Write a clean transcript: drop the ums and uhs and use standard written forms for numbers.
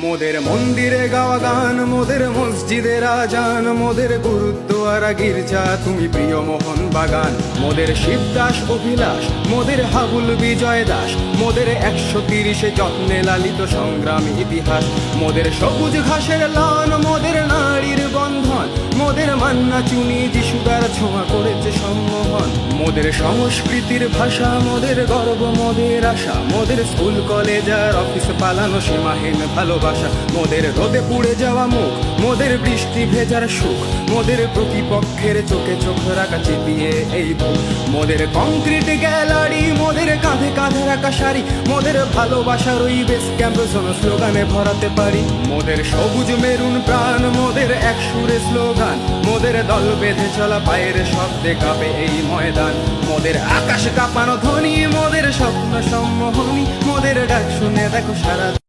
মোদের মন্দিরে গাওয়া গান, মোদের মসজিদের আজান, মোদের গুরুদ্বারা গির্জা তুমি প্রিয় মোহন বাগান। মোদের শিবদাস অভিলাষ, মোদের হাবুল বিজয় দাস, মোদের 130 যত্নে লালিত সংগ্রামী ইতিহাস। মোদের সবুজ ঘাসের লান, মোদের নারীর বন্ধন, মোদের মান্না চুনি যিশুদার ছোঁয়া করেছে সম্মোহন। মোদের সংস্কৃতির ভাষা, মোদের গর্ব, মোদের আশা, মোদের স্কুল কলেজ আর অফিস পালানো সীমাহীন ভালোবাসা। মোদের রোদে পুড়ে যাওয়া মুখ, মোদের বৃষ্টি ভেজার সুখ, মোদের প্রতিপক্ষের চোখে চোখ রাখা চিপিয়ে এই বুক। মোদের কংক্রিট গ্যালারি, মোদের কাঁধে কাঁধে রাখা শাড়ি, মোদের ভালোবাসার ওই বেস ক্যাম্প স্লোগানে ভরাতে পারি। মোদের সবুজ মেরুন প্রাণ, মোদের এক সুরে স্লোগান, মোদের দল বেঁধে চলা পায়ের শব্দে কাঁপে এই ময়দান। মোদের আকাশ কাঁপানো ধ্বনি, মোদের স্বপ্ন সম্মোহনী, মোদের ডাক শুনে দেখো সারা